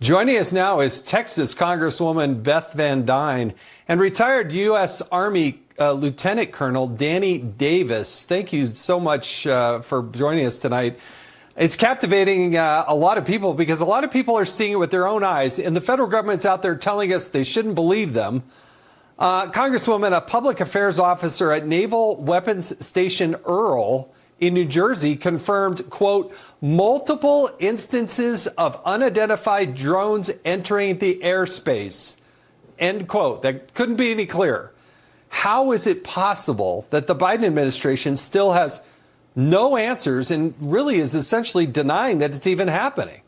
Joining us now is Texas Congresswoman Beth Van Duyne and retired U.S. Army Lieutenant Colonel Danny Davis. Thank you so much for joining us tonight. It's captivating a lot of people because a lot of people are seeing it with their own eyes, and the federal government's out there telling us they shouldn't believe them. Congresswoman, a public affairs officer at Naval Weapons Station Earl in New Jersey confirmed, quote, multiple instances of unidentified drones entering the airspace, end quote. That couldn't be any clearer. How is it possible that the Biden administration still has no answers and really is essentially denying that it's even happening?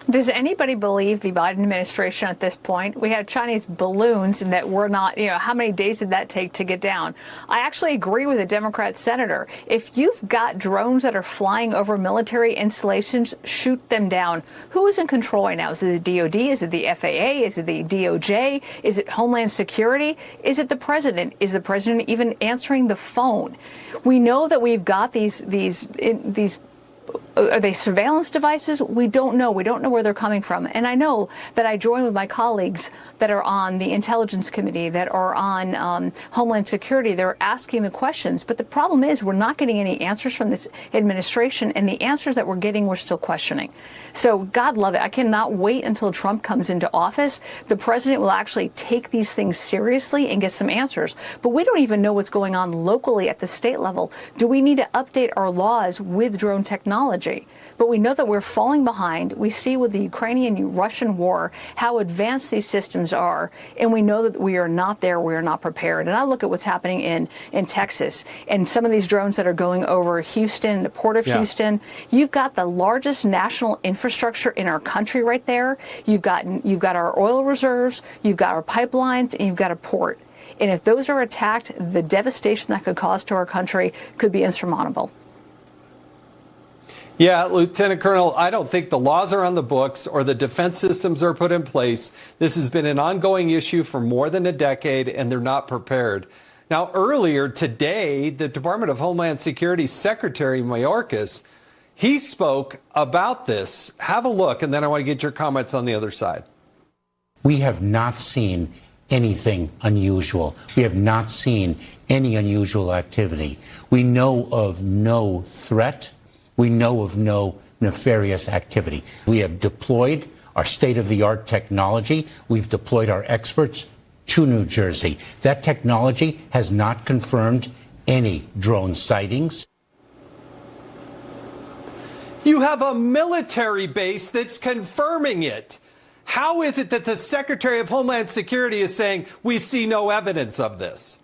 Does anybody believe the Biden administration at this point? We had Chinese balloons and that were not, how many days did that take to get down? I actually agree with a Democrat senator. If you've got drones that are flying over military installations, shoot them down. Who is in control right now? Is it the DOD? Is it the FAA? Is it the DOJ? Is it Homeland Security? Is it the president? Is the president even answering the phone? We know that we've got these are they surveillance devices? We don't know. We don't know where they're coming from. And I know that I join with my colleagues that are on the Intelligence Committee, that are on Homeland Security. They're asking the questions. But the problem is we're not getting any answers from this administration. And the answers that we're getting, we're still questioning. So God love it. I cannot wait until Trump comes into office. The president will actually take these things seriously and get some answers. But we don't even know what's going on locally at the state level. Do we need to update our laws with drone technology? But we know that we're falling behind. We see with the Ukrainian-Russian war how advanced these systems are, and we know that we are not there, we are not prepared. And I look at what's happening in Texas and some of these drones that are going over Houston, the port of Houston. You've got the largest national infrastructure in our country right there. You've got our oil reserves, you've got our pipelines, and you've got a port. And if those are attacked, the devastation that could cause to our country could be insurmountable. Yeah, Lieutenant Colonel, I don't think the laws are on the books or the defense systems are put in place. This has been an ongoing issue for more than a decade, and they're not prepared. Now, earlier today, the Department of Homeland Security Secretary Mayorkas, he spoke about this. Have a look, and then I want to get your comments on the other side. We have not seen anything unusual. We have not seen any unusual activity. We know of no threat. We know of no nefarious activity. We have deployed our state-of-the-art technology. We've deployed our experts to New Jersey. That technology has not confirmed any drone sightings. You have a military base that's confirming it. How is it that the Secretary of Homeland Security is saying we see no evidence of this?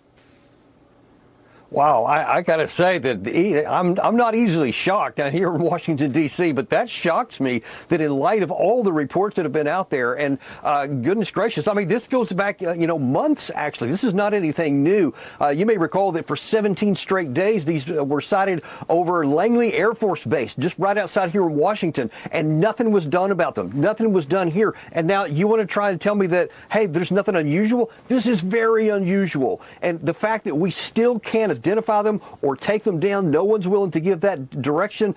Wow, I got to say that I'm not easily shocked down here in Washington, D.C., but that shocks me that in light of all the reports that have been out there, and goodness gracious, I mean, this goes back, months, actually. This is not anything new. You may recall that for 17 straight days, these were sighted over Langley Air Force Base, just right outside here in Washington, and nothing was done about them. Nothing was done here. And now you want to try and tell me that, hey, there's nothing unusual? This is very unusual. And the fact that we still can't identify them or take them down, no one's willing to give that direction,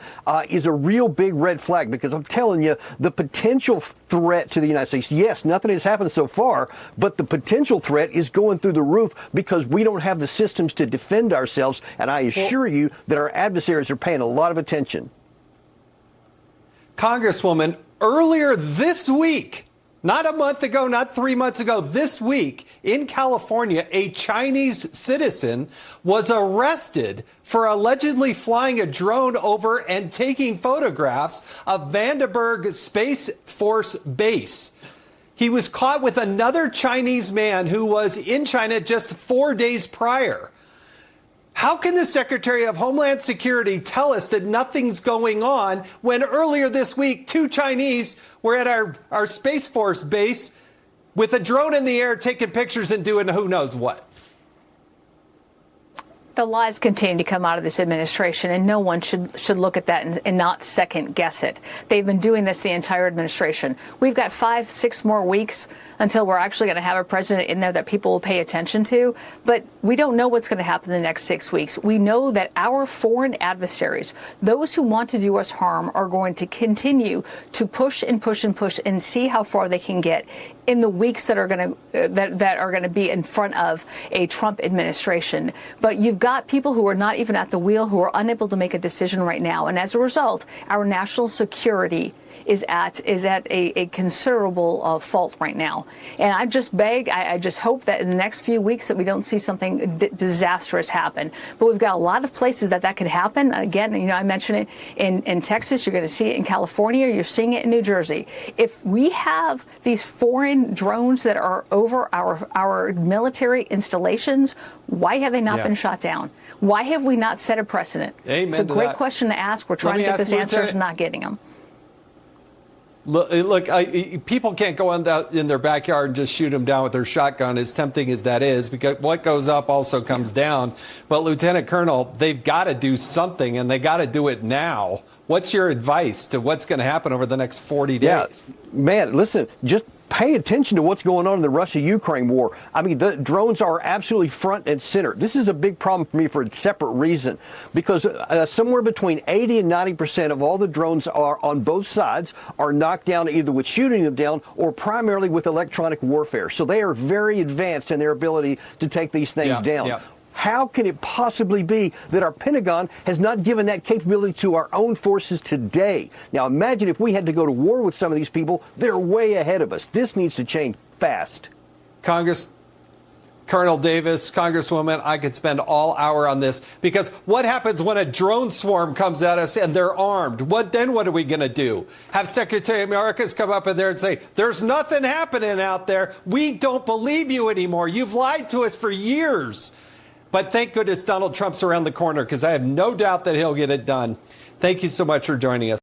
is a real big red flag, because I'm telling you, the potential threat to the United States, yes, nothing has happened so far, but the potential threat is going through the roof because we don't have the systems to defend ourselves, and I assure you that our adversaries are paying a lot of attention. Congresswoman, earlier this week, not a month ago, not 3 months ago, this week in California, a Chinese citizen was arrested for allegedly flying a drone over and taking photographs of Vandenberg Space Force Base. He was caught with another Chinese man who was in China just 4 days prior. How can the Secretary of Homeland Security tell us that nothing's going on when earlier this week, 2 Chinese were at our Space Force base with a drone in the air taking pictures and doing who knows what? The lies continue to come out of this administration, and no one should look at that and not second guess it. They've been doing this the entire administration. We've got 5-6 more weeks until we're actually going to have a president in there that people will pay attention to. But we don't know what's going to happen in the next 6 weeks. We know that our foreign adversaries, those who want to do us harm, are going to continue to push and push and push and see how far they can get in the weeks that are going to be in front of a Trump administration. But you've got people who are not even at the wheel, who are unable to make a decision right now. And as a result, our national security is at a considerable fault right now. And I just I just hope that in the next few weeks that we don't see something disastrous happen. But we've got a lot of places that could happen. Again, I mentioned it in Texas. You're going to see it in California. You're seeing it in New Jersey. If we have these foreign drones that are over our military installations, why have they not been shot down? Why have we not set a precedent? Amen. It's a great question to ask. We're trying to get those answers and not getting them. Look, people can't go in their backyard and just shoot them down with their shotgun, as tempting as that is, because what goes up also comes down. But, Lieutenant Colonel, they've got to do something, and they got to do it now. What's your advice to what's going to happen over the next 40 days? Yeah, man, listen, just pay attention to what's going on in the Russia-Ukraine war. I mean, the drones are absolutely front and center. This is a big problem for me for a separate reason, because somewhere between 80 and 90% of all the drones are on both sides are knocked down either with shooting them down or primarily with electronic warfare. So they are very advanced in their ability to take these things down. Yeah. How can it possibly be that our Pentagon has not given that capability to our own forces today? Now, imagine if we had to go to war with some of these people. They're way ahead of us. This needs to change fast. Colonel Davis, Congresswoman, I could spend all hour on this, because what happens when a drone swarm comes at us and they're armed? What are we going to do? Have Secretary Mayorkas come up in there and say, there's nothing happening out there. We don't believe you anymore. You've lied to us for years. But thank goodness Donald Trump's around the corner, because I have no doubt that he'll get it done. Thank you so much for joining us.